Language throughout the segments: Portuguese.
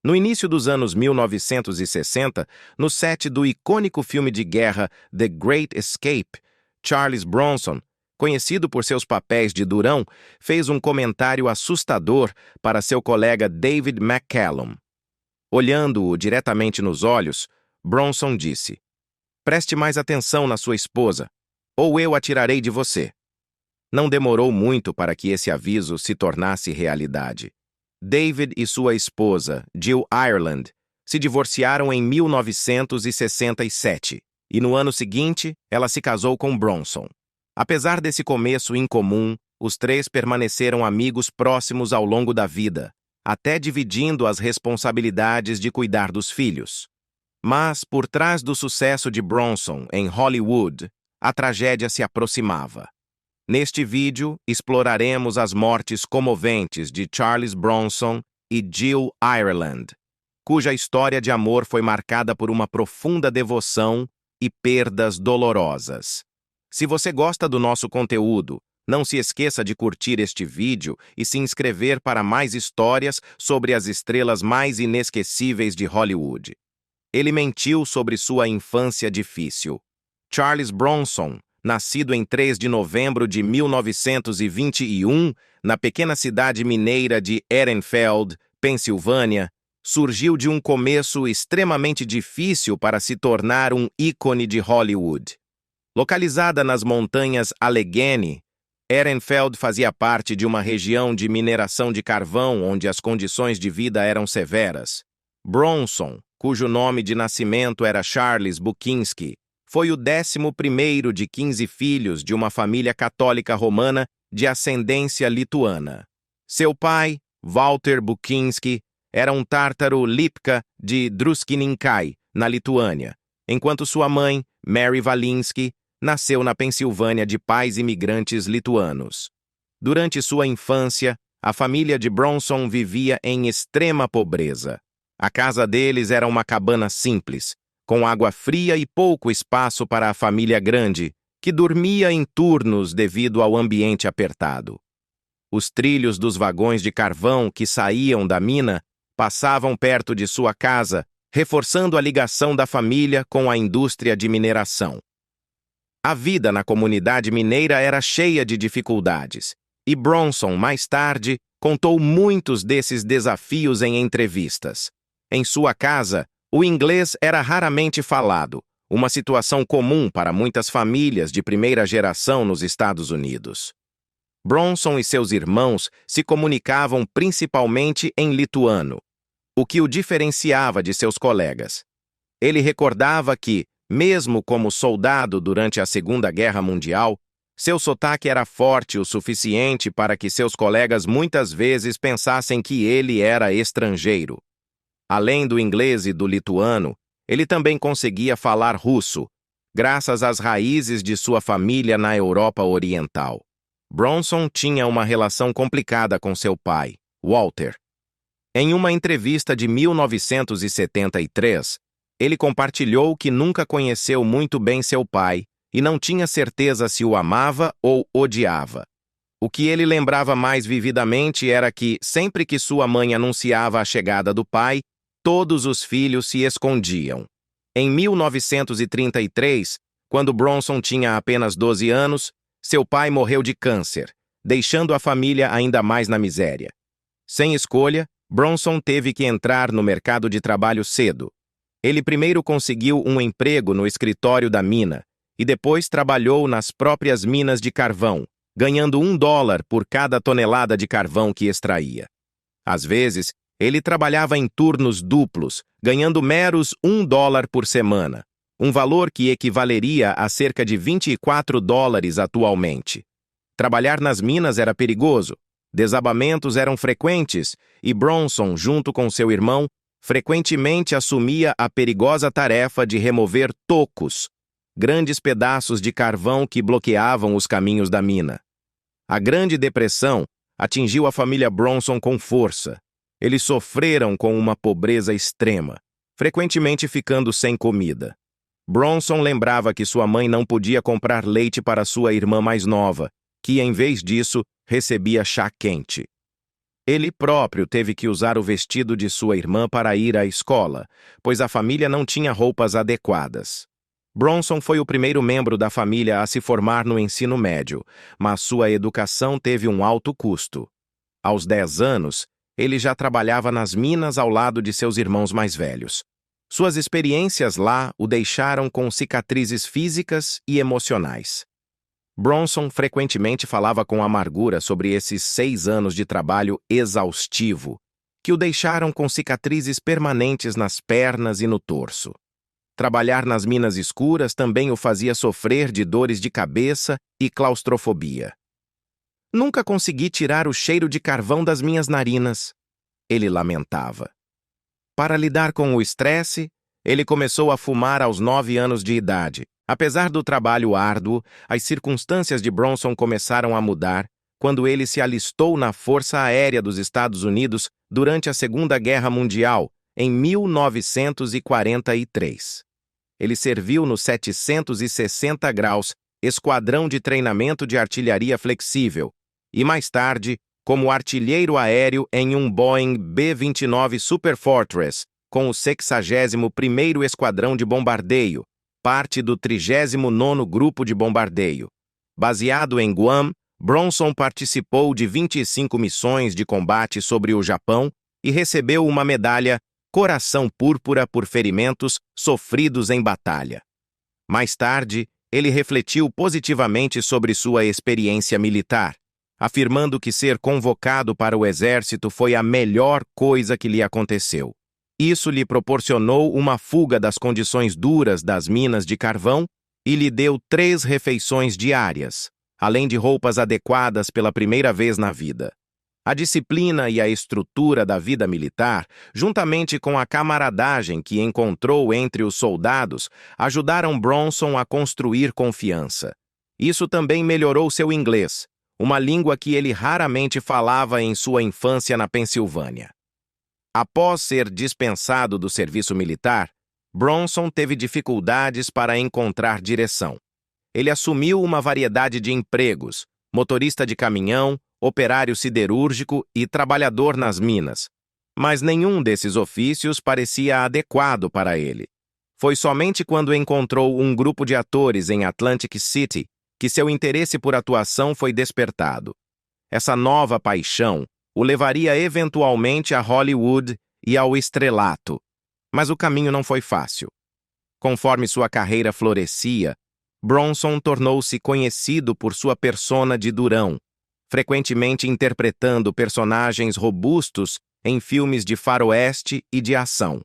No início dos anos 1960, no set do icônico filme de guerra The Great Escape, Charles Bronson, conhecido por seus papéis de durão, fez um comentário assustador para seu colega David McCallum. Olhando-o diretamente nos olhos, Bronson disse: "Preste mais atenção na sua esposa, ou eu atirarei de você." Não demorou muito para que esse aviso se tornasse realidade. David e sua esposa, Jill Ireland, se divorciaram em 1967 e no ano seguinte ela se casou com Bronson. Apesar desse começo incomum, os três permaneceram amigos próximos ao longo da vida, até dividindo as responsabilidades de cuidar dos filhos. Mas, por trás do sucesso de Bronson em Hollywood, a tragédia se aproximava. Neste vídeo, exploraremos as mortes comoventes de Charles Bronson e Jill Ireland, cuja história de amor foi marcada por uma profunda devoção e perdas dolorosas. Se você gosta do nosso conteúdo, não se esqueça de curtir este vídeo e se inscrever para mais histórias sobre as estrelas mais inesquecíveis de Hollywood. Ele mentiu sobre sua infância difícil. Charles Bronson, nascido em 3 de novembro de 1921, na pequena cidade mineira de Ehrenfeld, Pensilvânia, surgiu de um começo extremamente difícil para se tornar um ícone de Hollywood. Localizada nas montanhas Allegheny, Ehrenfeld fazia parte de uma região de mineração de carvão onde as condições de vida eram severas. Bronson, cujo nome de nascimento era Charles Buczynski, foi o 11º de 15 filhos de uma família católica romana de ascendência lituana. Seu pai, Walter Buczynski, era um tártaro Lipka de Druskininkai, na Lituânia, enquanto sua mãe, Mary Walinski, nasceu na Pensilvânia de pais imigrantes lituanos. Durante sua infância, a família de Bronson vivia em extrema pobreza. A casa deles era uma cabana simples, com água fria e pouco espaço para a família grande, que dormia em turnos devido ao ambiente apertado. Os trilhos dos vagões de carvão que saíam da mina passavam perto de sua casa, reforçando a ligação da família com a indústria de mineração. A vida na comunidade mineira era cheia de dificuldades, e Bronson, mais tarde, contou muitos desses desafios em entrevistas. Em sua casa, o inglês era raramente falado, uma situação comum para muitas famílias de primeira geração nos Estados Unidos. Bronson e seus irmãos se comunicavam principalmente em lituano, o que o diferenciava de seus colegas. Ele recordava que, mesmo como soldado durante a Segunda Guerra Mundial, seu sotaque era forte o suficiente para que seus colegas muitas vezes pensassem que ele era estrangeiro. Além do inglês e do lituano, ele também conseguia falar russo, graças às raízes de sua família na Europa Oriental. Bronson tinha uma relação complicada com seu pai, Walter. Em uma entrevista de 1973, ele compartilhou que nunca conheceu muito bem seu pai e não tinha certeza se o amava ou odiava. O que ele lembrava mais vividamente era que, sempre que sua mãe anunciava a chegada do pai, todos os filhos se escondiam. Em 1933, quando Bronson tinha apenas 12 anos, seu pai morreu de câncer, deixando a família ainda mais na miséria. Sem escolha, Bronson teve que entrar no mercado de trabalho cedo. Ele primeiro conseguiu um emprego no escritório da mina e depois trabalhou nas próprias minas de carvão, ganhando $1 por cada tonelada de carvão que extraía. Às vezes, ele trabalhava em turnos duplos, ganhando meros $1 por semana, um valor que equivaleria a cerca de $24 atualmente. Trabalhar nas minas era perigoso, desabamentos eram frequentes e Bronson, junto com seu irmão, frequentemente assumia a perigosa tarefa de remover tocos, grandes pedaços de carvão que bloqueavam os caminhos da mina. A Grande Depressão atingiu a família Bronson com força. Eles sofreram com uma pobreza extrema, frequentemente ficando sem comida. Bronson lembrava que sua mãe não podia comprar leite para sua irmã mais nova, que, em vez disso, recebia chá quente. Ele próprio teve que usar o vestido de sua irmã para ir à escola, pois a família não tinha roupas adequadas. Bronson foi o primeiro membro da família a se formar no ensino médio, mas sua educação teve um alto custo. Aos 10 anos, ele já trabalhava nas minas ao lado de seus irmãos mais velhos. Suas experiências lá o deixaram com cicatrizes físicas e emocionais. Bronson frequentemente falava com amargura sobre esses 6 anos de trabalho exaustivo, que o deixaram com cicatrizes permanentes nas pernas e no torso. Trabalhar nas minas escuras também o fazia sofrer de dores de cabeça e claustrofobia. Nunca consegui tirar o cheiro de carvão das minhas narinas, ele lamentava. Para lidar com o estresse, ele começou a fumar aos 9 anos de idade. Apesar do trabalho árduo, as circunstâncias de Bronson começaram a mudar quando ele se alistou na Força Aérea dos Estados Unidos durante a Segunda Guerra Mundial, em 1943. Ele serviu no 760 graus, Esquadrão de Treinamento de Artilharia Flexível, e mais tarde, como artilheiro aéreo em um Boeing B-29 Super Fortress, com o 61º Esquadrão de Bombardeio, parte do 39º Grupo de Bombardeio. Baseado em Guam, Bronson participou de 25 missões de combate sobre o Japão e recebeu uma medalha Coração Púrpura por ferimentos sofridos em batalha. Mais tarde, ele refletiu positivamente sobre sua experiência militar, afirmando que ser convocado para o exército foi a melhor coisa que lhe aconteceu. Isso lhe proporcionou uma fuga das condições duras das minas de carvão e lhe deu 3 refeições diárias, além de roupas adequadas pela primeira vez na vida. A disciplina e a estrutura da vida militar, juntamente com a camaradagem que encontrou entre os soldados, ajudaram Bronson a construir confiança. Isso também melhorou seu inglês, uma língua que ele raramente falava em sua infância na Pensilvânia. Após ser dispensado do serviço militar, Bronson teve dificuldades para encontrar direção. Ele assumiu uma variedade de empregos: motorista de caminhão, operário siderúrgico e trabalhador nas minas. Mas nenhum desses ofícios parecia adequado para ele. Foi somente quando encontrou um grupo de atores em Atlantic City que seu interesse por atuação foi despertado. Essa nova paixão o levaria eventualmente a Hollywood e ao estrelato. Mas o caminho não foi fácil. Conforme sua carreira florescia, Bronson tornou-se conhecido por sua persona de durão, frequentemente interpretando personagens robustos em filmes de faroeste e de ação.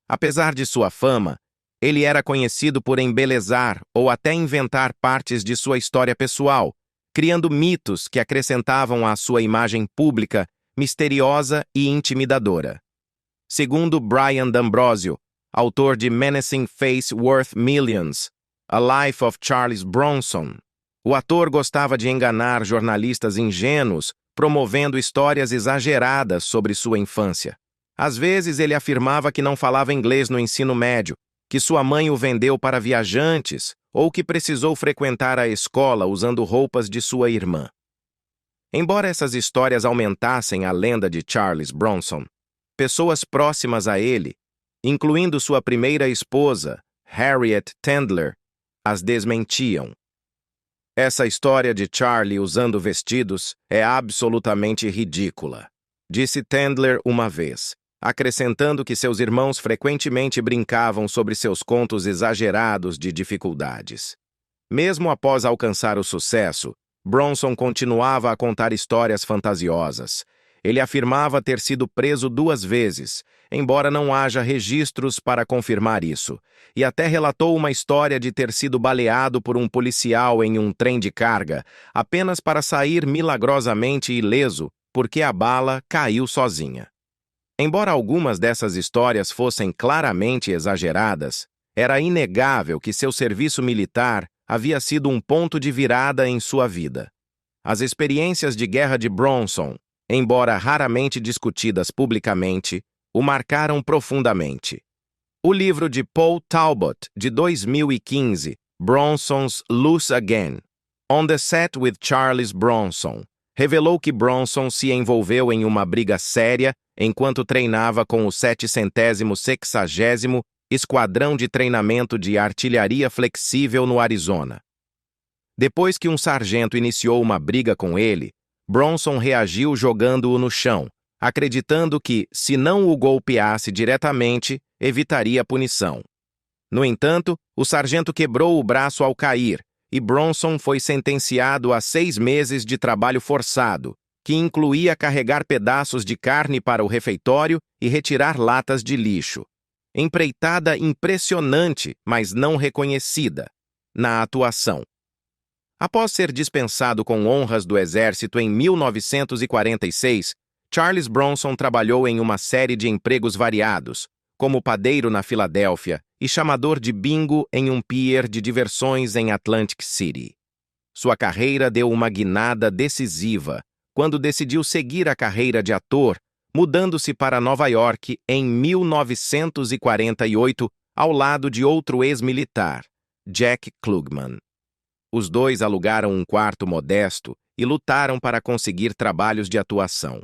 Apesar de sua fama, ele era conhecido por embelezar ou até inventar partes de sua história pessoal, criando mitos que acrescentavam à sua imagem pública misteriosa e intimidadora. Segundo Brian D'Ambrosio, autor de Menacing Face Worth Millions, A Life of Charles Bronson, o ator gostava de enganar jornalistas ingênuos, promovendo histórias exageradas sobre sua infância. Às vezes ele afirmava que não falava inglês no ensino médio, que sua mãe o vendeu para viajantes ou que precisou frequentar a escola usando roupas de sua irmã. Embora essas histórias aumentassem a lenda de Charles Bronson, pessoas próximas a ele, incluindo sua primeira esposa, Harriet Tendler, as desmentiam. Essa história de Charlie usando vestidos é absolutamente ridícula, disse Tendler uma vez, acrescentando que seus irmãos frequentemente brincavam sobre seus contos exagerados de dificuldades. Mesmo após alcançar o sucesso, Bronson continuava a contar histórias fantasiosas. Ele afirmava ter sido preso 2 vezes, embora não haja registros para confirmar isso, e até relatou uma história de ter sido baleado por um policial em um trem de carga, apenas para sair milagrosamente ileso, porque a bala caiu sozinha. Embora algumas dessas histórias fossem claramente exageradas, era inegável que seu serviço militar havia sido um ponto de virada em sua vida. As experiências de guerra de Bronson, embora raramente discutidas publicamente, o marcaram profundamente. O livro de Paul Talbot, de 2015, Bronson's Loose Again, On the Set with Charles Bronson, revelou que Bronson se envolveu em uma briga séria enquanto treinava com o 760º Esquadrão de Treinamento de Artilharia Flexível no Arizona. Depois que um sargento iniciou uma briga com ele, Bronson reagiu jogando-o no chão, acreditando que, se não o golpeasse diretamente, evitaria punição. No entanto, o sargento quebrou o braço ao cair, e Bronson foi sentenciado a 6 meses de trabalho forçado, que incluía carregar pedaços de carne para o refeitório e retirar latas de lixo. Empreitada impressionante, mas não reconhecida, na atuação. Após ser dispensado com honras do Exército em 1946, Charles Bronson trabalhou em uma série de empregos variados, como padeiro na Filadélfia e chamador de bingo em um pier de diversões em Atlantic City. Sua carreira deu uma guinada decisiva quando decidiu seguir a carreira de ator, mudando-se para Nova York em 1948 ao lado de outro ex-militar, Jack Klugman. Os dois alugaram um quarto modesto e lutaram para conseguir trabalhos de atuação.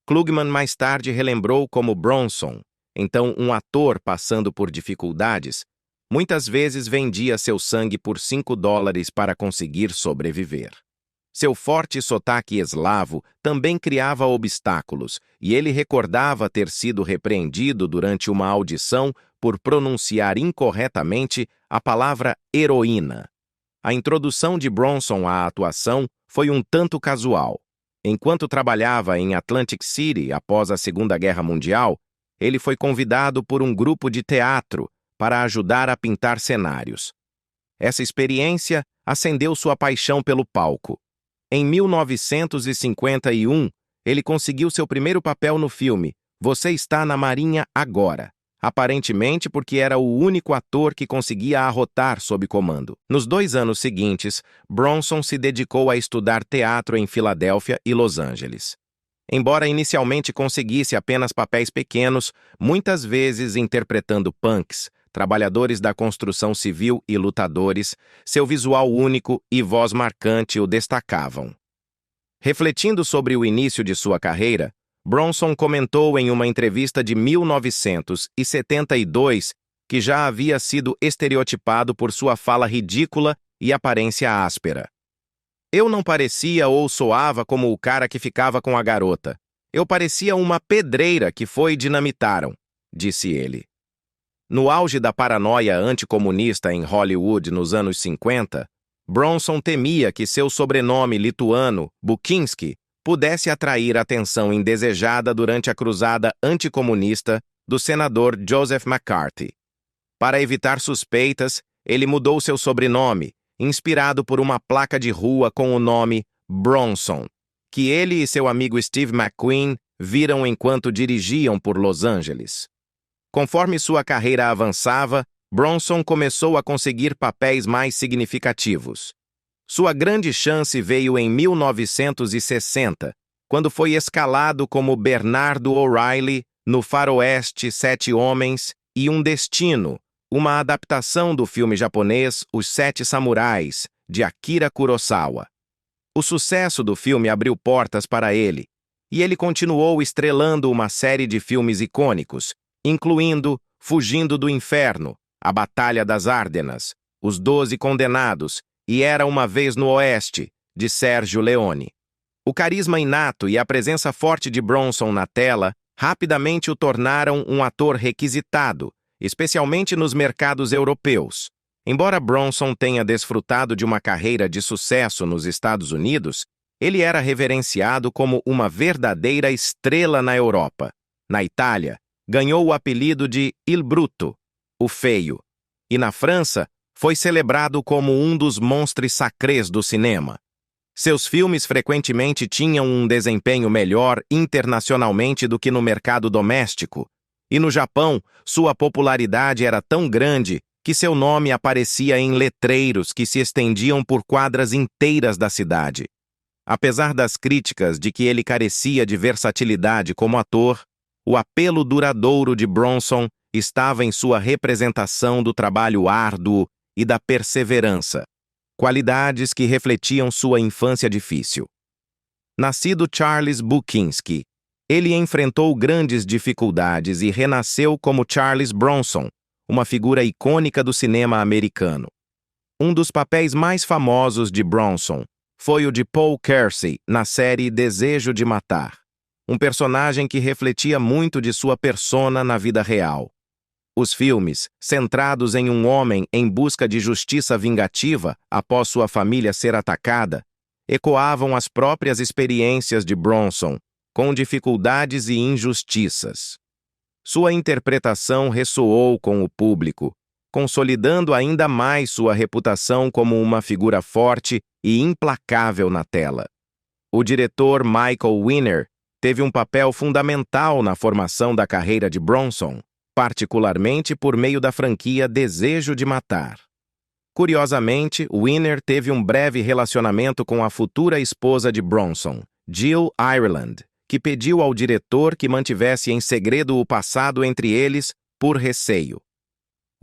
Klugman mais tarde relembrou como Bronson, então um ator passando por dificuldades, muitas vezes vendia seu sangue por $5 para conseguir sobreviver. Seu forte sotaque eslavo também criava obstáculos, e ele recordava ter sido repreendido durante uma audição por pronunciar incorretamente a palavra heroína. A introdução de Bronson à atuação foi um tanto casual. Enquanto trabalhava em Atlantic City após a Segunda Guerra Mundial, ele foi convidado por um grupo de teatro para ajudar a pintar cenários. Essa experiência acendeu sua paixão pelo palco. Em 1951, ele conseguiu seu primeiro papel no filme Você Está na Marinha Agora, aparentemente porque era o único ator que conseguia arrotar sob comando. Nos 2 anos seguintes, Bronson se dedicou a estudar teatro em Filadélfia e Los Angeles. Embora inicialmente conseguisse apenas papéis pequenos, muitas vezes interpretando punks, trabalhadores da construção civil e lutadores, seu visual único e voz marcante o destacavam. Refletindo sobre o início de sua carreira, Bronson comentou em uma entrevista de 1972 que já havia sido estereotipado por sua fala ridícula e aparência áspera. Eu não parecia ou soava como o cara que ficava com a garota. Eu parecia uma pedreira que foi e dinamitaram, disse ele. No auge da paranoia anticomunista em Hollywood nos anos 50, Bronson temia que seu sobrenome lituano, Bukinski, pudesse atrair atenção indesejada durante a cruzada anticomunista do senador Joseph McCarthy. Para evitar suspeitas, ele mudou seu sobrenome, inspirado por uma placa de rua com o nome Bronson, que ele e seu amigo Steve McQueen viram enquanto dirigiam por Los Angeles. Conforme sua carreira avançava, Bronson começou a conseguir papéis mais significativos. Sua grande chance veio em 1960, quando foi escalado como Bernardo O'Reilly no faroeste 7 Homens e um Destino, uma adaptação do filme japonês Os 7 Samurais, de Akira Kurosawa. O sucesso do filme abriu portas para ele, e ele continuou estrelando uma série de filmes icônicos, incluindo Fugindo do Inferno, A Batalha das Ardenas, Os 12 Condenados e Era Uma Vez no Oeste, de Sérgio Leone. O carisma inato e a presença forte de Bronson na tela rapidamente o tornaram um ator requisitado, especialmente nos mercados europeus. Embora Bronson tenha desfrutado de uma carreira de sucesso nos Estados Unidos, ele era reverenciado como uma verdadeira estrela na Europa. Na Itália, ganhou o apelido de Il Brutto, o Feio, e na França, foi celebrado como um dos monstres sacrés do cinema. Seus filmes frequentemente tinham um desempenho melhor internacionalmente do que no mercado doméstico, e no Japão, sua popularidade era tão grande que seu nome aparecia em letreiros que se estendiam por quadras inteiras da cidade. Apesar das críticas de que ele carecia de versatilidade como ator, o apelo duradouro de Bronson estava em sua representação do trabalho árduo e da perseverança, qualidades que refletiam sua infância difícil. Nascido Charles Bukowski, ele enfrentou grandes dificuldades e renasceu como Charles Bronson, uma figura icônica do cinema americano. Um dos papéis mais famosos de Bronson foi o de Paul Kersey na série Desejo de Matar, um personagem que refletia muito de sua persona na vida real. Os filmes, centrados em um homem em busca de justiça vingativa após sua família ser atacada, ecoavam as próprias experiências de Bronson, com dificuldades e injustiças. Sua interpretação ressoou com o público, consolidando ainda mais sua reputação como uma figura forte e implacável na tela. O diretor Michael Winner teve um papel fundamental na formação da carreira de Bronson, particularmente por meio da franquia Desejo de Matar. Curiosamente, Winner teve um breve relacionamento com a futura esposa de Bronson, Jill Ireland, que pediu ao diretor que mantivesse em segredo o passado entre eles por receio.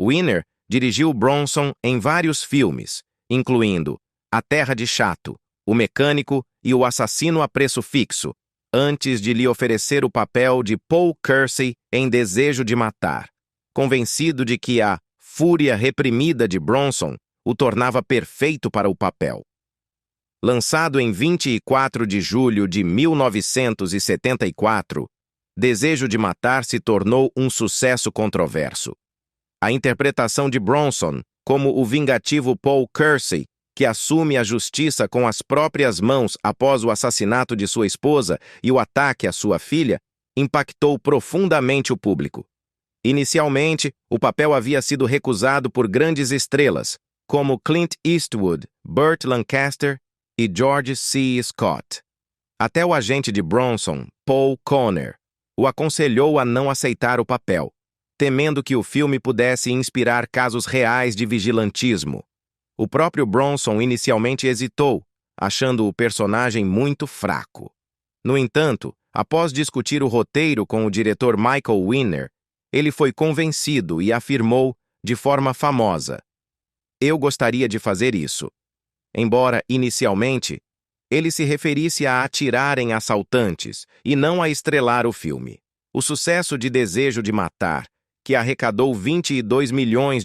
Winner dirigiu Bronson em vários filmes, incluindo A Terra de Chato, O Mecânico e O Assassino a Preço Fixo, antes de lhe oferecer o papel de Paul Kersey em Desejo de Matar, convencido de que a fúria reprimida de Bronson o tornava perfeito para o papel. Lançado em 24 de julho de 1974, Desejo de Matar se tornou um sucesso controverso. A interpretação de Bronson como o vingativo Paul Kersey, que assume a justiça com as próprias mãos após o assassinato de sua esposa e o ataque à sua filha, impactou profundamente o público. Inicialmente, o papel havia sido recusado por grandes estrelas, como Clint Eastwood, Burt Lancaster e George C. Scott. Até o agente de Bronson, Paul Conner, o aconselhou a não aceitar o papel, temendo que o filme pudesse inspirar casos reais de vigilantismo. O próprio Bronson inicialmente hesitou, achando o personagem muito fraco. No entanto, após discutir o roteiro com o diretor Michael Winner, ele foi convencido e afirmou, de forma famosa, "Eu gostaria de fazer isso." Embora, inicialmente, ele se referisse a atirar em assaltantes e não a estrelar o filme. O sucesso de Desejo de Matar, que arrecadou $22 milhões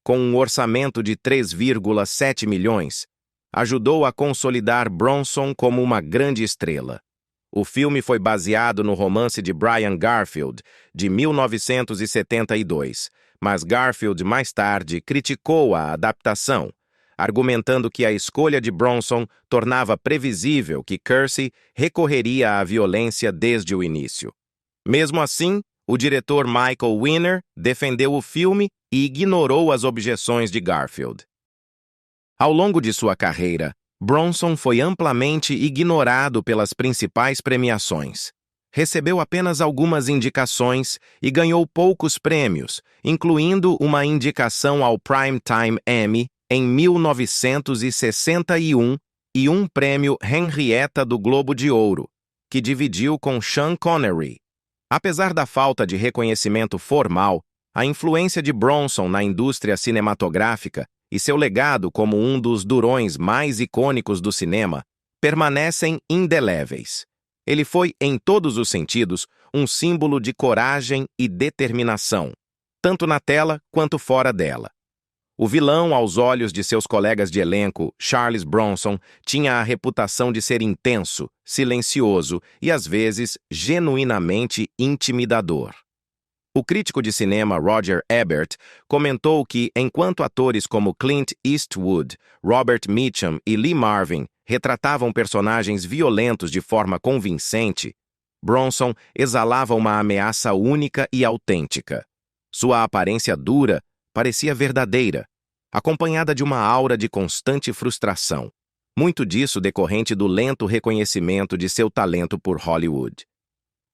com um orçamento de 3,7 milhões, ajudou a consolidar Bronson como uma grande estrela. O filme foi baseado no romance de Brian Garfield, de 1972, mas Garfield mais tarde criticou a adaptação, argumentando que a escolha de Bronson tornava previsível que Kersey recorreria à violência desde o início. Mesmo assim, o diretor Michael Winner defendeu o filme e ignorou as objeções de Garfield. Ao longo de sua carreira, Bronson foi amplamente ignorado pelas principais premiações. Recebeu apenas algumas indicações e ganhou poucos prêmios, incluindo uma indicação ao Primetime Emmy em 1961 e um prêmio Henrietta do Globo de Ouro, que dividiu com Sean Connery. Apesar da falta de reconhecimento formal, a influência de Bronson na indústria cinematográfica e seu legado como um dos durões mais icônicos do cinema permanecem indeléveis. Ele foi, em todos os sentidos, um símbolo de coragem e determinação, tanto na tela quanto fora dela. O vilão, aos olhos de seus colegas de elenco, Charles Bronson, tinha a reputação de ser intenso, silencioso e, às vezes, genuinamente intimidador. O crítico de cinema Roger Ebert comentou que, enquanto atores como Clint Eastwood, Robert Mitchum e Lee Marvin retratavam personagens violentos de forma convincente, Bronson exalava uma ameaça única e autêntica. Sua aparência dura parecia verdadeira, acompanhada de uma aura de constante frustração, muito disso decorrente do lento reconhecimento de seu talento por Hollywood.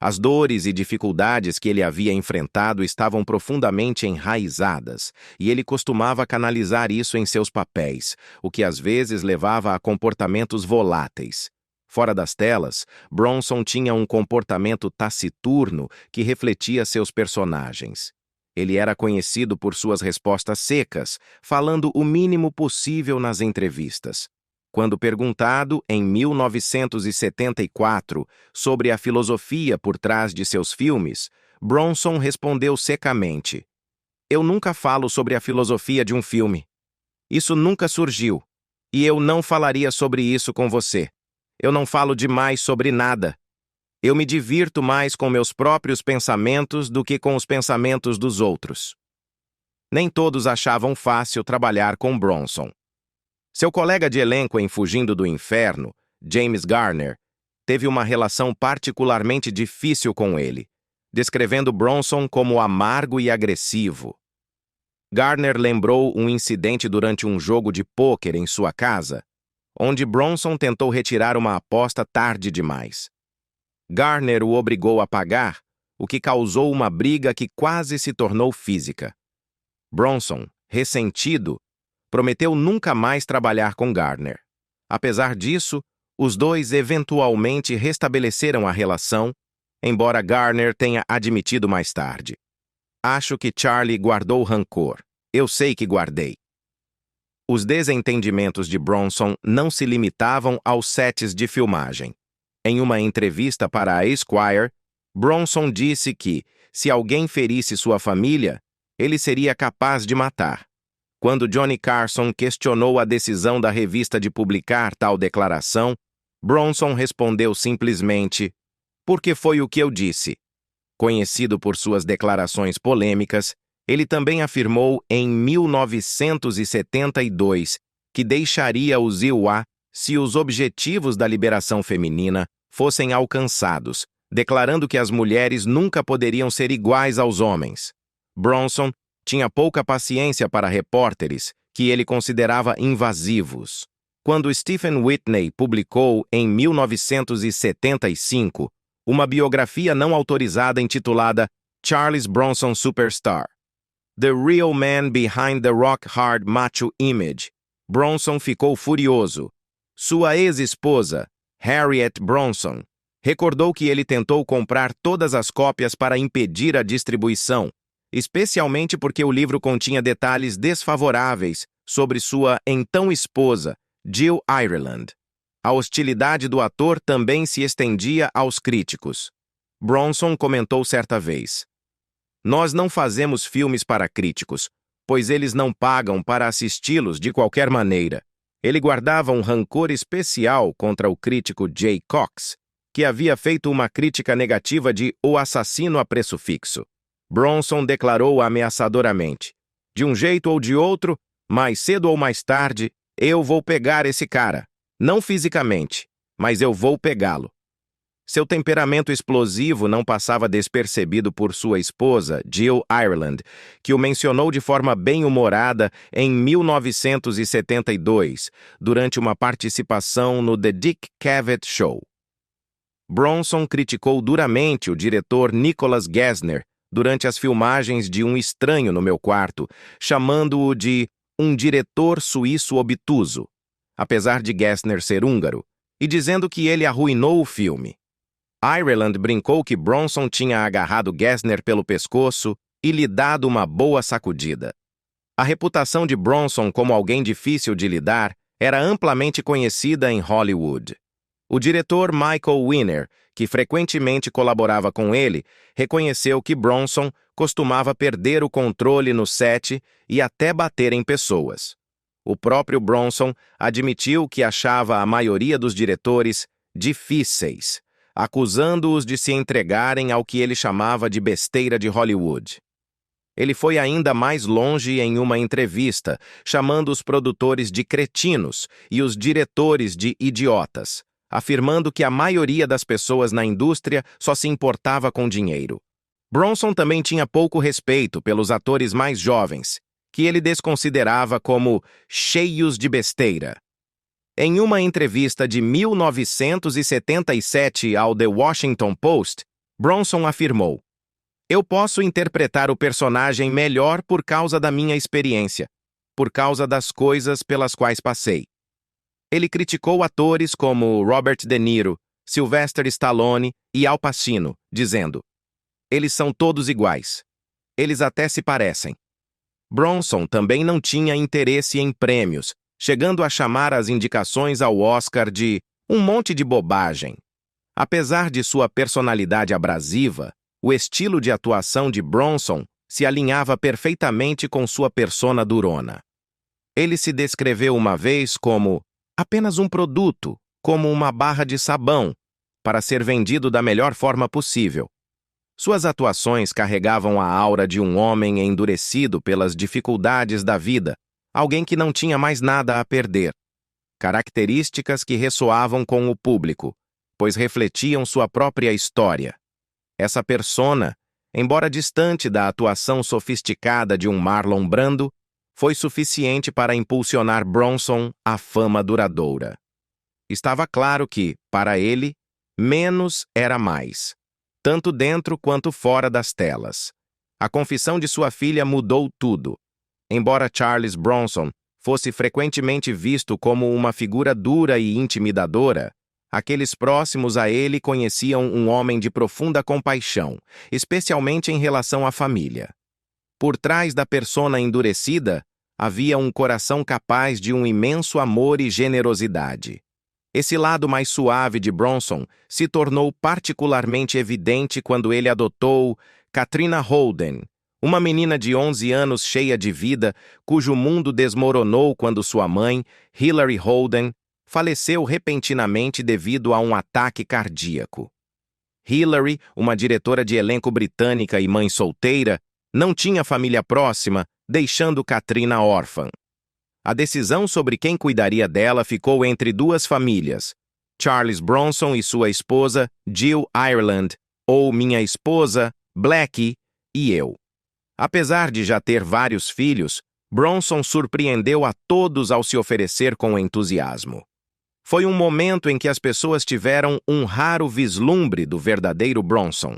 As dores e dificuldades que ele havia enfrentado estavam profundamente enraizadas, e ele costumava canalizar isso em seus papéis, o que às vezes levava a comportamentos voláteis. Fora das telas, Bronson tinha um comportamento taciturno que refletia seus personagens. Ele era conhecido por suas respostas secas, falando o mínimo possível nas entrevistas. Quando perguntado, em 1974, sobre a filosofia por trás de seus filmes, Bronson respondeu secamente: "Eu nunca falo sobre a filosofia de um filme. Isso nunca surgiu. E eu não falaria sobre isso com você. Eu não falo demais sobre nada. Eu me divirto mais com meus próprios pensamentos do que com os pensamentos dos outros." Nem todos achavam fácil trabalhar com Bronson. Seu colega de elenco em Fugindo do Inferno, James Garner, teve uma relação particularmente difícil com ele, descrevendo Bronson como amargo e agressivo. Garner lembrou um incidente durante um jogo de pôquer em sua casa, onde Bronson tentou retirar uma aposta tarde demais. Garner o obrigou a pagar, o que causou uma briga que quase se tornou física. Bronson, ressentido, prometeu nunca mais trabalhar com Garner. Apesar disso, os dois eventualmente restabeleceram a relação, embora Garner tenha admitido mais tarde: "Acho que Charlie guardou rancor. Eu sei que guardei." Os desentendimentos de Bronson não se limitavam aos sets de filmagem. Em uma entrevista para a Esquire, Bronson disse que, se alguém ferisse sua família, ele seria capaz de matar. Quando Johnny Carson questionou a decisão da revista de publicar tal declaração, Bronson respondeu simplesmente: "Porque foi o que eu disse." Conhecido por suas declarações polêmicas, ele também afirmou em 1972 que deixaria os IUA se os objetivos da liberação feminina fossem alcançados, declarando que as mulheres nunca poderiam ser iguais aos homens. Bronson tinha pouca paciência para repórteres que ele considerava invasivos. Quando Stephen Whitney publicou, em 1975, uma biografia não autorizada intitulada Charles Bronson Superstar: The Real Man Behind the Rock Hard Macho Image, Bronson ficou furioso. Sua ex-esposa, Harriet Bronson, recordou que ele tentou comprar todas as cópias para impedir a distribuição, especialmente porque o livro continha detalhes desfavoráveis sobre sua então esposa, Jill Ireland. A hostilidade do ator também se estendia aos críticos. Bronson comentou certa vez: "Nós não fazemos filmes para críticos, pois eles não pagam para assisti-los de qualquer maneira." Ele guardava um rancor especial contra o crítico Jay Cox, que havia feito uma crítica negativa de O Assassino a Preço Fixo. Bronson declarou ameaçadoramente: "De um jeito ou de outro, mais cedo ou mais tarde, eu vou pegar esse cara. Não fisicamente, mas eu vou pegá-lo." Seu temperamento explosivo não passava despercebido por sua esposa, Jill Ireland, que o mencionou de forma bem-humorada em 1972, durante uma participação no The Dick Cavett Show. Bronson criticou duramente o diretor Nicholas Gessner durante as filmagens de Um Estranho no Meu Quarto, chamando-o de um diretor suíço obtuso, apesar de Gessner ser húngaro, e dizendo que ele arruinou o filme. Ireland brincou que Bronson tinha agarrado Gessner pelo pescoço e lhe dado uma boa sacudida. A reputação de Bronson como alguém difícil de lidar era amplamente conhecida em Hollywood. O diretor Michael Winner, que frequentemente colaborava com ele, reconheceu que Bronson costumava perder o controle no set e até bater em pessoas. O próprio Bronson admitiu que achava a maioria dos diretores difíceis, acusando-os de se entregarem ao que ele chamava de besteira de Hollywood. Ele foi ainda mais longe em uma entrevista, chamando os produtores de cretinos e os diretores de idiotas, afirmando que a maioria das pessoas na indústria só se importava com dinheiro. Bronson também tinha pouco respeito pelos atores mais jovens, que ele desconsiderava como cheios de besteira. Em uma entrevista de 1977 ao The Washington Post, Bronson afirmou: "Eu posso interpretar o personagem melhor por causa da minha experiência, por causa das coisas pelas quais passei." Ele criticou atores como Robert De Niro, Sylvester Stallone e Al Pacino, dizendo: "Eles são todos iguais. Eles até se parecem." Bronson também não tinha interesse em prêmios, chegando a chamar as indicações ao Oscar de um monte de bobagem. Apesar de sua personalidade abrasiva, o estilo de atuação de Bronson se alinhava perfeitamente com sua persona durona. Ele se descreveu uma vez como apenas um produto, como uma barra de sabão, para ser vendido da melhor forma possível. Suas atuações carregavam a aura de um homem endurecido pelas dificuldades da vida, alguém que não tinha mais nada a perder. Características que ressoavam com o público, pois refletiam sua própria história. Essa persona, embora distante da atuação sofisticada de um Marlon Brando, foi suficiente para impulsionar Bronson à fama duradoura. Estava claro que, para ele, menos era mais, tanto dentro quanto fora das telas. A confissão de sua filha mudou tudo. Embora Charles Bronson fosse frequentemente visto como uma figura dura e intimidadora, aqueles próximos a ele conheciam um homem de profunda compaixão, especialmente em relação à família. Por trás da persona endurecida, havia um coração capaz de um imenso amor e generosidade. Esse lado mais suave de Bronson se tornou particularmente evidente quando ele adotou Katrina Holden, uma menina de 11 anos cheia de vida, cujo mundo desmoronou quando sua mãe, Hilary Holden, faleceu repentinamente devido a um ataque cardíaco. Hilary, uma diretora de elenco britânica e mãe solteira, não tinha família próxima, deixando Katrina órfã. A decisão sobre quem cuidaria dela ficou entre duas famílias, Charles Bronson e sua esposa, Jill Ireland, ou minha esposa, Blackie, e eu. Apesar de já ter vários filhos, Bronson surpreendeu a todos ao se oferecer com entusiasmo. Foi um momento em que as pessoas tiveram um raro vislumbre do verdadeiro Bronson.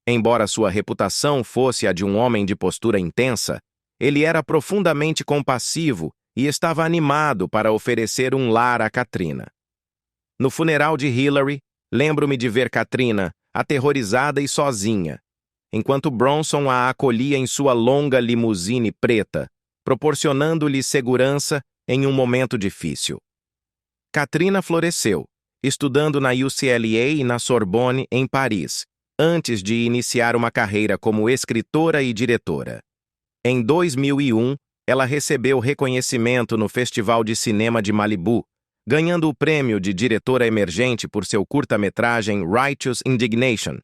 Embora sua reputação fosse a de um homem de postura intensa, ele era profundamente compassivo e estava animado para oferecer um lar a Katrina. No funeral de Hilary, lembro-me de ver Katrina, aterrorizada e sozinha, enquanto Bronson a acolhia em sua longa limusine preta, proporcionando-lhe segurança em um momento difícil. Katrina floresceu, estudando na UCLA e na Sorbonne, em Paris, antes de iniciar uma carreira como escritora e diretora. Em 2001, ela recebeu reconhecimento no Festival de Cinema de Malibu, ganhando o prêmio de diretora emergente por seu curta-metragem Righteous Indignation,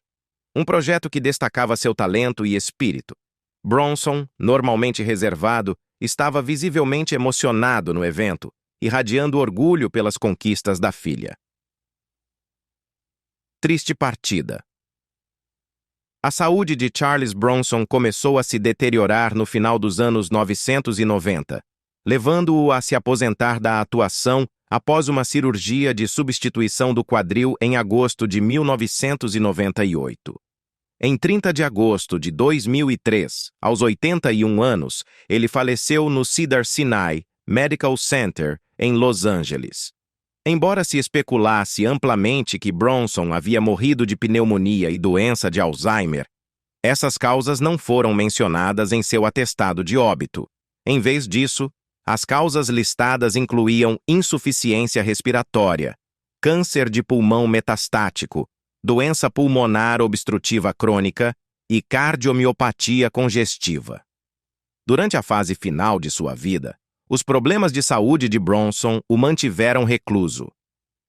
um projeto que destacava seu talento e espírito. Bronson, normalmente reservado, estava visivelmente emocionado no evento, irradiando orgulho pelas conquistas da filha. Triste partida. A saúde de Charles Bronson começou a se deteriorar no final dos anos 1990, levando-o a se aposentar da atuação após uma cirurgia de substituição do quadril em agosto de 1998. Em 30 de agosto de 2003, aos 81 anos, ele faleceu no Cedars-Sinai Medical Center, em Los Angeles. Embora se especulasse amplamente que Bronson havia morrido de pneumonia e doença de Alzheimer, essas causas não foram mencionadas em seu atestado de óbito. Em vez disso, as causas listadas incluíam insuficiência respiratória, câncer de pulmão metastático, doença pulmonar obstrutiva crônica e cardiomiopatia congestiva. Durante a fase final de sua vida, os problemas de saúde de Bronson o mantiveram recluso.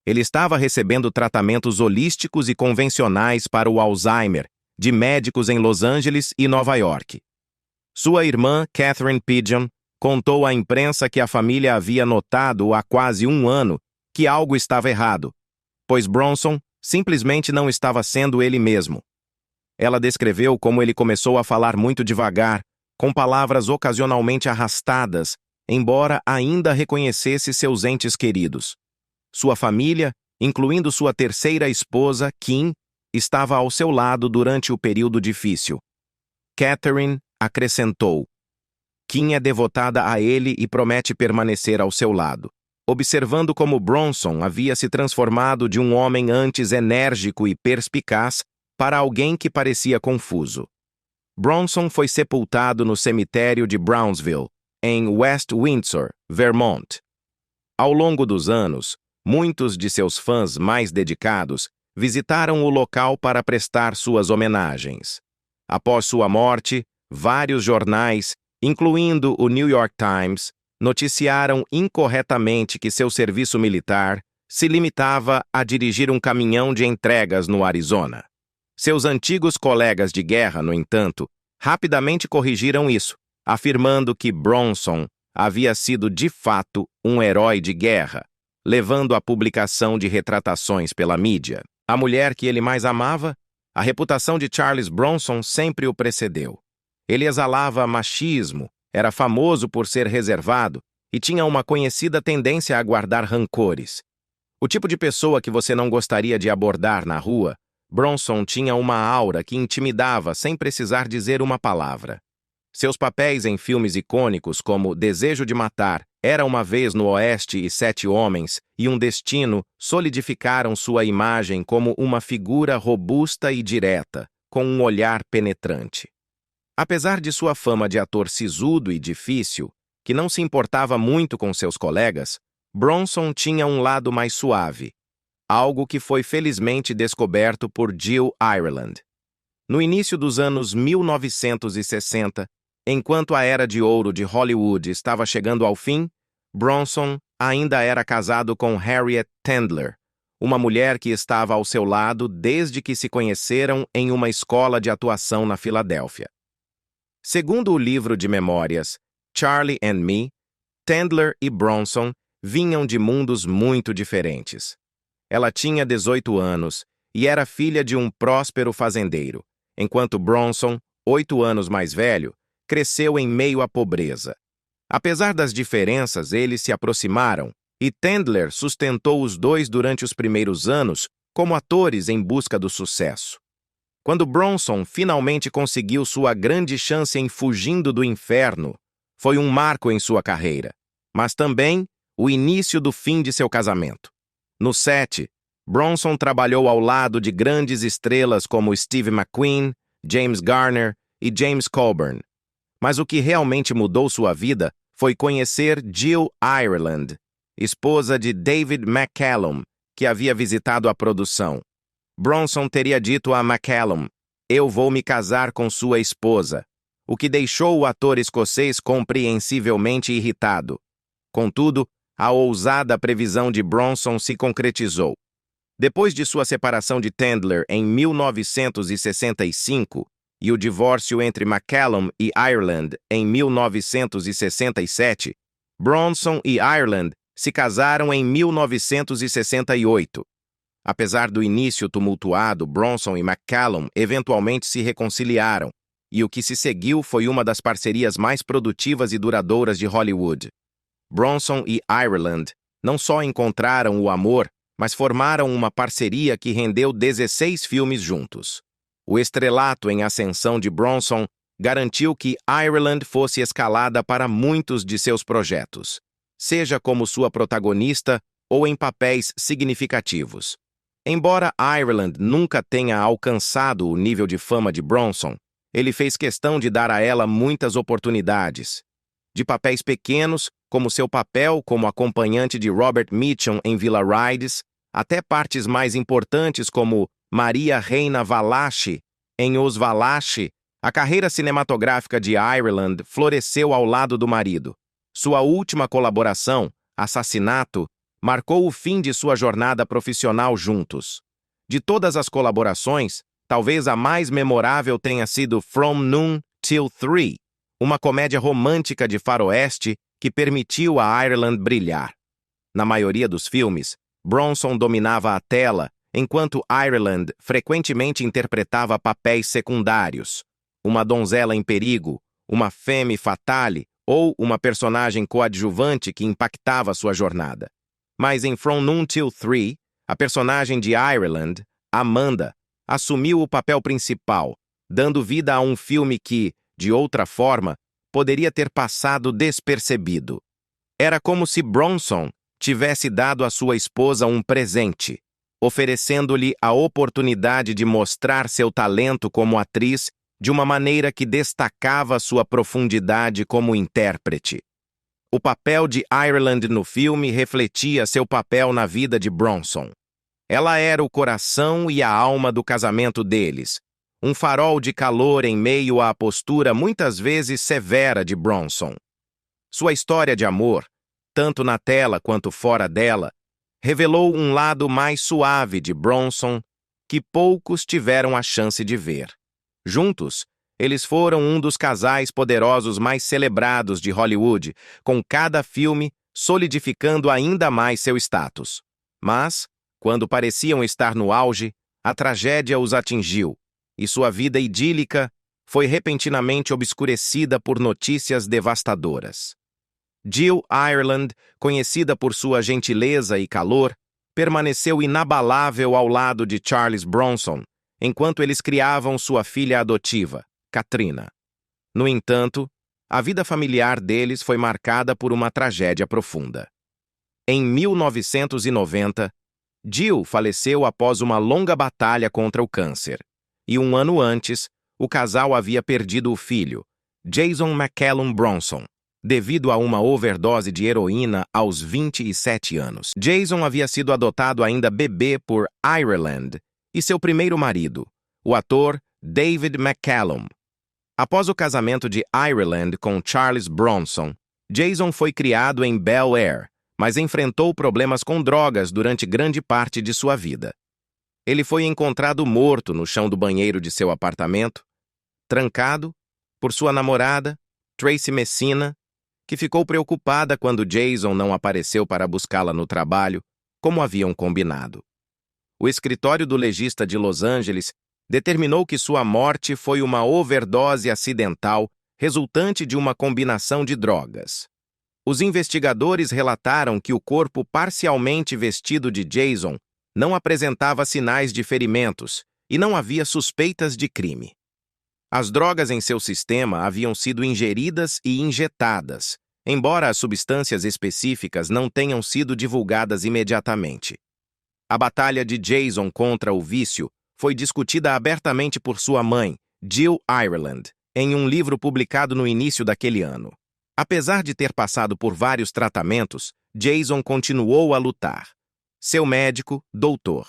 Ele estava recebendo tratamentos holísticos e convencionais para o Alzheimer de médicos em Los Angeles e Nova York. Sua irmã, Catherine Pidgeon, contou à imprensa que a família havia notado há quase um ano que algo estava errado, pois Bronson simplesmente não estava sendo ele mesmo. Ela descreveu como ele começou a falar muito devagar, com palavras ocasionalmente arrastadas, embora ainda reconhecesse seus entes queridos. Sua família, incluindo sua terceira esposa, Kim, estava ao seu lado durante o período difícil. Catherine acrescentou: Kim é devotada a ele e promete permanecer ao seu lado, observando como Bronson havia se transformado de um homem antes enérgico e perspicaz para alguém que parecia confuso. Bronson foi sepultado no cemitério de Brownsville, em West Windsor, Vermont. Ao longo dos anos, muitos de seus fãs mais dedicados visitaram o local para prestar suas homenagens. Após sua morte, vários jornais, incluindo o New York Times, noticiaram incorretamente que seu serviço militar se limitava a dirigir um caminhão de entregas no Arizona. Seus antigos colegas de guerra, no entanto, rapidamente corrigiram isso, afirmando que Bronson havia sido de fato um herói de guerra, levando à publicação de retratações pela mídia. A mulher que ele mais amava, a reputação de Charles Bronson sempre o precedeu. Ele exalava machismo, era famoso por ser reservado e tinha uma conhecida tendência a guardar rancores. O tipo de pessoa que você não gostaria de abordar na rua, Bronson tinha uma aura que intimidava sem precisar dizer uma palavra. Seus papéis em filmes icônicos como Desejo de Matar, Era uma Vez no Oeste e Sete Homens e Um Destino solidificaram sua imagem como uma figura robusta e direta, com um olhar penetrante. Apesar de sua fama de ator sisudo e difícil, que não se importava muito com seus colegas, Bronson tinha um lado mais suave, algo que foi felizmente descoberto por Jill Ireland. No início dos anos 1960, enquanto a era de ouro de Hollywood estava chegando ao fim, Bronson ainda era casado com Harriet Tendler, uma mulher que estava ao seu lado desde que se conheceram em uma escola de atuação na Filadélfia. Segundo o livro de memórias Charlie and Me, Tendler e Bronson vinham de mundos muito diferentes. Ela tinha 18 anos e era filha de um próspero fazendeiro, enquanto Bronson, 8 anos mais velho, cresceu em meio à pobreza. Apesar das diferenças, eles se aproximaram e Tendler sustentou os dois durante os primeiros anos como atores em busca do sucesso. Quando Bronson finalmente conseguiu sua grande chance em Fugindo do Inferno, foi um marco em sua carreira, mas também o início do fim de seu casamento. No set, Bronson trabalhou ao lado de grandes estrelas como Steve McQueen, James Garner e James Coburn. Mas o que realmente mudou sua vida foi conhecer Jill Ireland, esposa de David McCallum, que havia visitado a produção. Bronson teria dito a McCallum: "Eu vou me casar com sua esposa", o que deixou o ator escocês compreensivelmente irritado. Contudo, a ousada previsão de Bronson se concretizou. Depois de sua separação de Tendler em 1965 e o divórcio entre McCallum e Ireland em 1967, Bronson e Ireland se casaram em 1968. Apesar do início tumultuado, Bronson e McCallum eventualmente se reconciliaram, e o que se seguiu foi uma das parcerias mais produtivas e duradouras de Hollywood. Bronson e Ireland não só encontraram o amor, mas formaram uma parceria que rendeu 16 filmes juntos. O estrelato em ascensão de Bronson garantiu que Ireland fosse escalada para muitos de seus projetos, seja como sua protagonista ou em papéis significativos. Embora Ireland nunca tenha alcançado o nível de fama de Bronson, ele fez questão de dar a ela muitas oportunidades. De papéis pequenos, como seu papel como acompanhante de Robert Mitchum em Villa Rides, até partes mais importantes como Maria Reina Valachi em Os Valachi, a carreira cinematográfica de Ireland floresceu ao lado do marido. Sua última colaboração, Assassinato, marcou o fim de sua jornada profissional juntos. De todas as colaborações, talvez a mais memorável tenha sido From Noon Till Three, uma comédia romântica de faroeste que permitiu a Ireland brilhar. Na maioria dos filmes, Bronson dominava a tela, enquanto Ireland frequentemente interpretava papéis secundários, uma donzela em perigo, uma femme fatale ou uma personagem coadjuvante que impactava sua jornada. Mas em From Noon Till Three, a personagem de Ireland, Amanda, assumiu o papel principal, dando vida a um filme que, de outra forma, poderia ter passado despercebido. Era como se Bronson tivesse dado à sua esposa um presente, oferecendo-lhe a oportunidade de mostrar seu talento como atriz de uma maneira que destacava sua profundidade como intérprete. O papel de Ireland no filme refletia seu papel na vida de Bronson. Ela era o coração e a alma do casamento deles, um farol de calor em meio à postura muitas vezes severa de Bronson. Sua história de amor, tanto na tela quanto fora dela, revelou um lado mais suave de Bronson que poucos tiveram a chance de ver. Juntos, eles foram um dos casais poderosos mais celebrados de Hollywood, com cada filme solidificando ainda mais seu status. Mas, quando pareciam estar no auge, a tragédia os atingiu, e sua vida idílica foi repentinamente obscurecida por notícias devastadoras. Jill Ireland, conhecida por sua gentileza e calor, permaneceu inabalável ao lado de Charles Bronson, enquanto eles criavam sua filha adotiva, Katrina. No entanto, a vida familiar deles foi marcada por uma tragédia profunda. Em 1990, Jill faleceu após uma longa batalha contra o câncer, e um ano antes, o casal havia perdido o filho, Jason McCallum Bronson, devido a uma overdose de heroína aos 27 anos. Jason havia sido adotado ainda bebê por Ireland e seu primeiro marido, o ator David McCallum. Após o casamento de Ireland com Charles Bronson, Jason foi criado em Bel Air, mas enfrentou problemas com drogas durante grande parte de sua vida. Ele foi encontrado morto no chão do banheiro de seu apartamento, trancado por sua namorada, Tracy Messina, que ficou preocupada quando Jason não apareceu para buscá-la no trabalho, como haviam combinado. O escritório do legista de Los Angeles determinou que sua morte foi uma overdose acidental resultante de uma combinação de drogas. Os investigadores relataram que o corpo parcialmente vestido de Jason não apresentava sinais de ferimentos e não havia suspeitas de crime. As drogas em seu sistema haviam sido ingeridas e injetadas, embora as substâncias específicas não tenham sido divulgadas imediatamente. A batalha de Jason contra o vício foi discutida abertamente por sua mãe, Jill Ireland, em um livro publicado no início daquele ano. Apesar de ter passado por vários tratamentos, Jason continuou a lutar. Seu médico, Dr.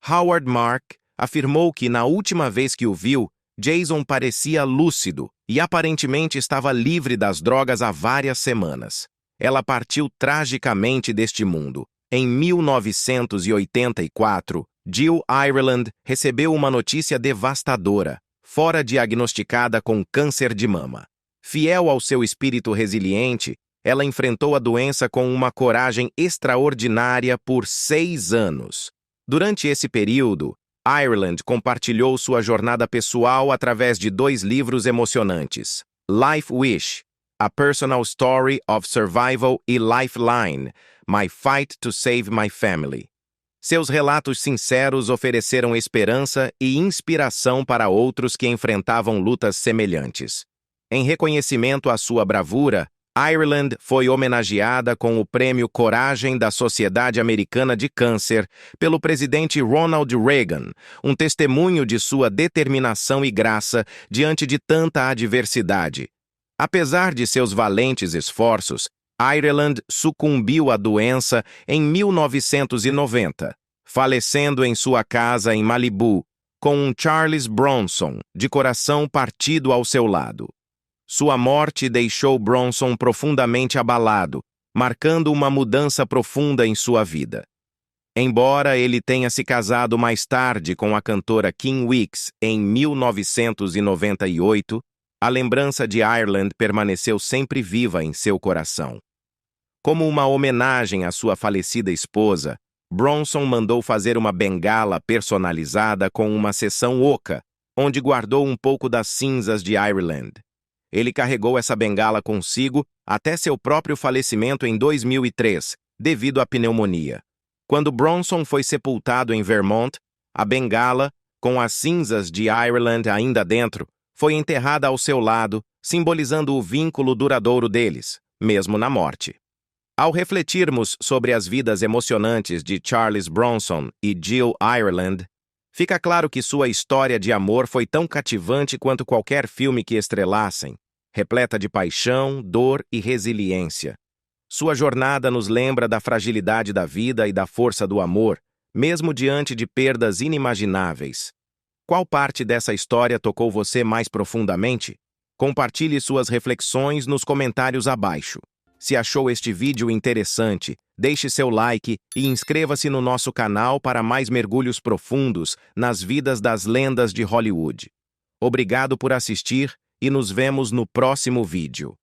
Howard Mark, afirmou que na última vez que o viu, Jason parecia lúcido e aparentemente estava livre das drogas há várias semanas. Ela partiu tragicamente deste mundo. Em 1984, Jill Ireland recebeu uma notícia devastadora, fora diagnosticada com câncer de mama. Fiel ao seu espírito resiliente, ela enfrentou a doença com uma coragem extraordinária por 6 anos. Durante esse período, Ireland compartilhou sua jornada pessoal através de 2 livros emocionantes, Life Wish, A Personal Story of Survival e Lifeline, My Fight to Save My Family. Seus relatos sinceros ofereceram esperança e inspiração para outros que enfrentavam lutas semelhantes. Em reconhecimento à sua bravura, Ireland foi homenageada com o Prêmio Coragem da Sociedade Americana de Câncer pelo presidente Ronald Reagan, um testemunho de sua determinação e graça diante de tanta adversidade. Apesar de seus valentes esforços, Ireland sucumbiu à doença em 1990, falecendo em sua casa em Malibu, com um Charles Bronson, de coração partido ao seu lado. Sua morte deixou Bronson profundamente abalado, marcando uma mudança profunda em sua vida. Embora ele tenha se casado mais tarde com a cantora Kim Weeks em 1998, a lembrança de Ireland permaneceu sempre viva em seu coração. Como uma homenagem à sua falecida esposa, Bronson mandou fazer uma bengala personalizada com uma seção oca, onde guardou um pouco das cinzas de Ireland. Ele carregou essa bengala consigo até seu próprio falecimento em 2003, devido à pneumonia. Quando Bronson foi sepultado em Vermont, a bengala, com as cinzas de Ireland ainda dentro, foi enterrada ao seu lado, simbolizando o vínculo duradouro deles, mesmo na morte. Ao refletirmos sobre as vidas emocionantes de Charles Bronson e Jill Ireland, fica claro que sua história de amor foi tão cativante quanto qualquer filme que estrelassem, repleta de paixão, dor e resiliência. Sua jornada nos lembra da fragilidade da vida e da força do amor, mesmo diante de perdas inimagináveis. Qual parte dessa história tocou você mais profundamente? Compartilhe suas reflexões nos comentários abaixo. Se achou este vídeo interessante, deixe seu like e inscreva-se no nosso canal para mais mergulhos profundos nas vidas das lendas de Hollywood. Obrigado por assistir e nos vemos no próximo vídeo.